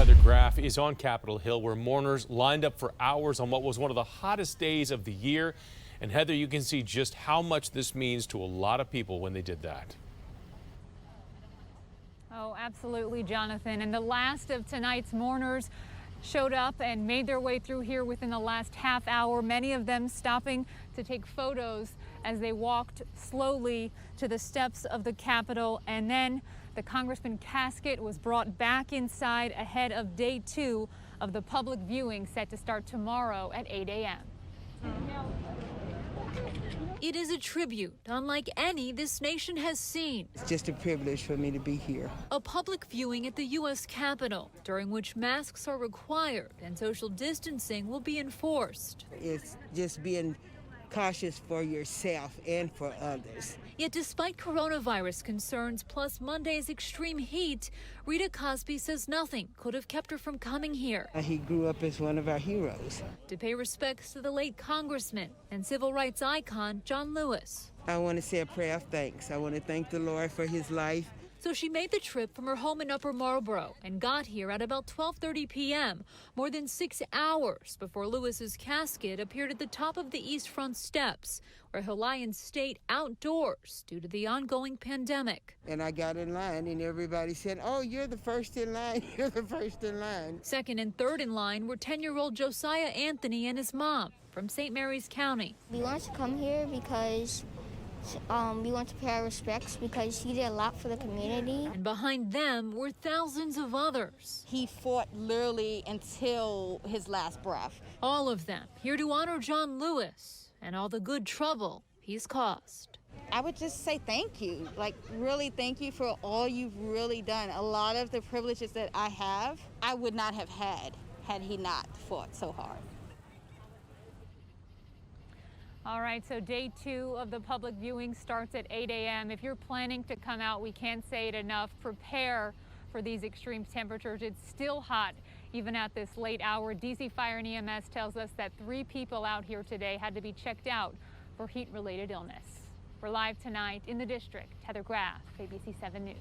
Heather Graff is on Capitol Hill, where mourners lined up for hours on what was one of the hottest days of the year. And Heather, you can see just how much this means to a lot of people when they did that. Oh, absolutely, Jonathan. And the last of tonight's mourners showed up and made their way through here within the last half hour, many of them stopping to take photos as they walked slowly to the steps of the Capitol. And then the Congressman casket was brought back inside ahead of day 2 of the public viewing set to start tomorrow at 8 a.m. It is a tribute unlike any this nation has seen. It's just a privilege for me to be here. A public viewing at the U.S. Capitol, during which masks are required and social distancing will be enforced. It's just being cautious for yourself and for others. Yet despite coronavirus concerns plus Monday's extreme heat, Reta Cosby says nothing could have kept her from coming here. He grew up as one of our heroes. To pay respects to the late Congressman and civil rights icon John Lewis. I want to say a prayer of thanks. I want to thank the Lord for his life. So she made the trip from her home in Upper Marlboro and got here at about 12:30 p.m., more than 6 hours before Lewis's casket appeared at the top of the East Front steps, where he'll lie in state outdoors due to the ongoing pandemic. And I got in line and everybody said, "Oh, you're the first in line, you're the first in line." Second and third in line were 10-year-old Josiah Anthony and his mom from St. Mary's County. We wanted to come here because we want to pay our respects because he did a lot for the community. And behind them were thousands of others. He fought literally until his last breath. All of them here to honor John Lewis and all the good trouble he's caused. I would just say thank you, like really thank you for all you've really done. A lot of the privileges that I have, I would not have had he not fought so hard. All right, so day 2 of the public viewing starts at 8 a.m. If you're planning to come out, we can't say it enough, prepare for these extreme temperatures. It's still hot even at this late hour. DC Fire and EMS tells us that 3 people out here today had to be checked out for heat-related illness. We're live tonight in the district. Heather Graff, ABC 7 News.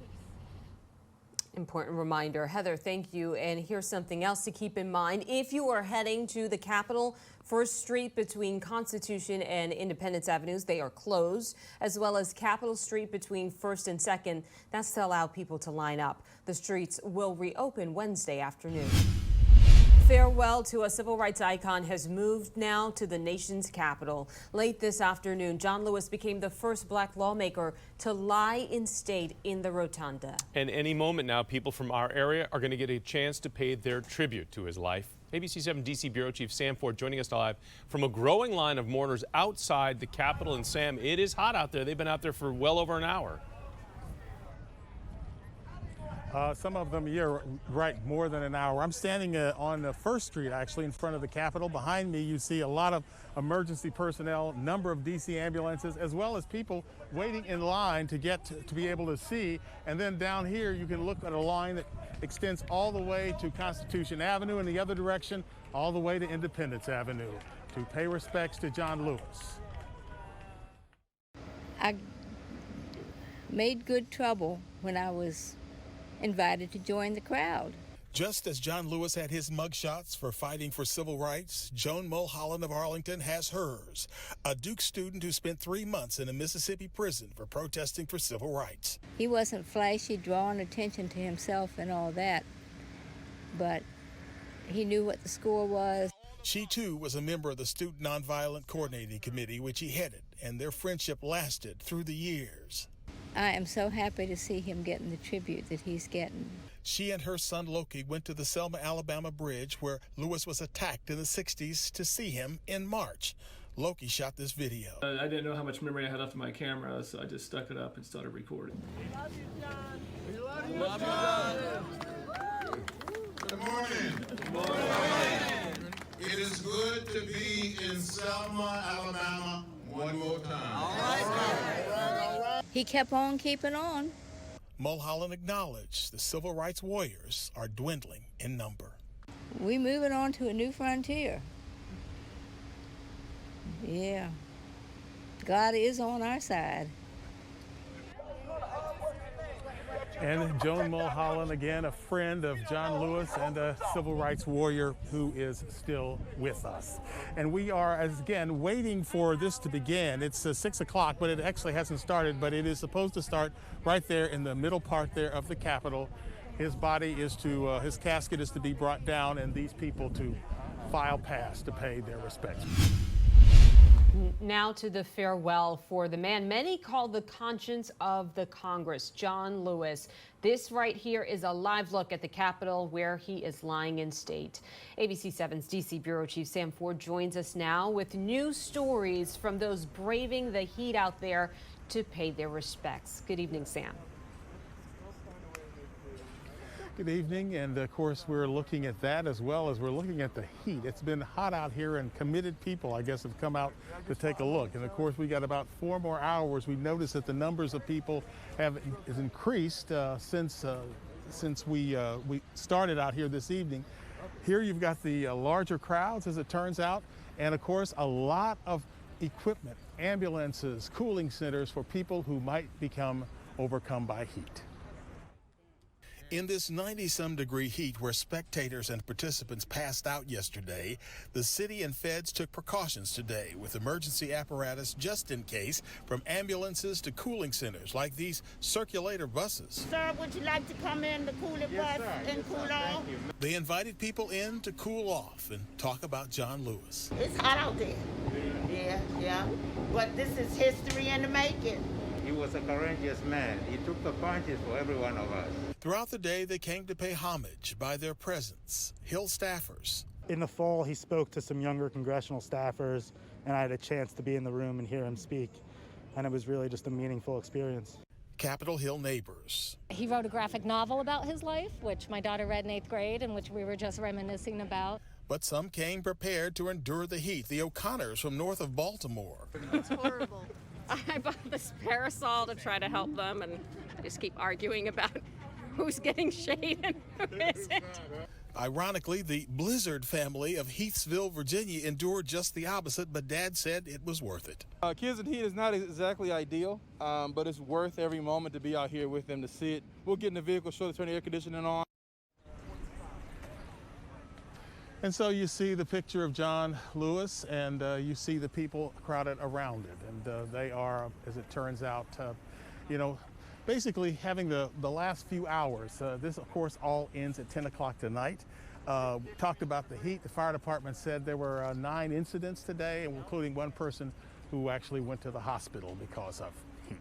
Important reminder. Heather, thank you. And here's something else to keep in mind. If you are heading to the Capitol, First Street between Constitution and Independence Avenues, they are closed, as well as Capitol Street between 1st and 2nd. That's to allow people to line up. The streets will reopen Wednesday afternoon. Farewell to a civil rights icon has moved now to the nation's capital. Late this afternoon, John Lewis became the first black lawmaker to lie in state in the rotunda. And any moment now, people from our area are going to get a chance to pay their tribute to his life. ABC 7 DC Bureau Chief Sam Ford joining us live from a growing line of mourners outside the Capitol. And Sam, it is hot out there. They've been out there for well over an hour. Some of them, you're right, more than an hour. I'm standing on First Street, actually, in front of the Capitol. Behind me, you see a lot of emergency personnel, number of DC ambulances, as well as people waiting in line to get to be able to see. And then down here, you can look at a line that extends all the way to Constitution Avenue in the other direction, all the way to Independence Avenue, to pay respects to John Lewis. I made good trouble when I was invited to join the crowd. Just as John Lewis had his mugshots for fighting for civil rights, Joan Mulholland of Arlington has hers, a Duke student who spent 3 months in a Mississippi prison for protesting for civil rights. He wasn't flashy, drawing attention to himself and all that, but he knew what the score was. She, too, was a member of the Student Nonviolent Coordinating Committee, which he headed, and their friendship lasted through the years. I am so happy to see him getting the tribute that he's getting. She and her son Loki went to the Selma, Alabama bridge where Lewis was attacked in the 60s to see him in March. Loki shot this video. I didn't know how much memory I had left in my camera, so I just stuck it up and started recording. We love you, John. We love you, John. Good morning. Good morning. It is good to be in Selma, Alabama one more time. All right. He kept on keeping on. Mulholland acknowledged the civil rights warriors are dwindling in number. We moving on to a new frontier. Yeah. God is on our side. And Joan Mulholland, again, a friend of John Lewis and a civil rights warrior who is still with us. And we are, again, waiting for this to begin. It's 6 o'clock, but it actually hasn't started, but it is supposed to start right there in the middle part there of the Capitol. His body is to, his casket is to be brought down, and these people to file past to pay their respects. Now to the farewell for the man many call the conscience of the Congress, John Lewis. This right here is a live look at the Capitol where he is lying in state. ABC 7's D.C. Bureau Chief Sam Ford joins us now with new stories from those braving the heat out there to pay their respects. Good evening, Sam. Good evening, and of course we're looking at that as well as we're looking at the heat. It's been hot out here, and committed people, I guess, have come out to take a look. And of course we got about 4 more hours. We noticed that the numbers of people has increased since we started out here this evening. Here you've got the larger crowds, as it turns out, and of course a lot of equipment, ambulances, cooling centers for people who might become overcome by heat. In this 90-some degree heat where spectators and participants passed out yesterday, the city and feds took precautions today with emergency apparatus just in case, from ambulances to cooling centers like these circulator buses. Sir, would you like to come in the cooling bus and cool off? They invited people in to cool off and talk about John Lewis. It's hot out there. Yeah. But this is history in the making. He was a courageous man. He took the punches for every one of us. Throughout the day, they came to pay homage by their presence. Hill staffers. In the fall, he spoke to some younger congressional staffers, and I had a chance to be in the room and hear him speak. And it was really just a meaningful experience. Capitol Hill neighbors. He wrote a graphic novel about his life, which my daughter read in 8th grade and which we were just reminiscing about. But some came prepared to endure the heat. The O'Connors from north of Baltimore. It's horrible. I bought this parasol to try to help them, and I just keep arguing about who's getting shade and who isn't. Ironically, the Blizzard family of Heathsville, Virginia endured just the opposite, but Dad said it was worth it. Kids in heat is not exactly ideal, but it's worth every moment to be out here with them to see it. We'll get in the vehicle, show to turn the air conditioning on. And so you see the picture of John Lewis, and you see the people crowded around it. And they are, as it turns out, basically having the last few hours. This, of course, all ends at 10 o'clock tonight. Talked about the heat. The fire department said there were 9 incidents today, including one person who actually went to the hospital because of heat.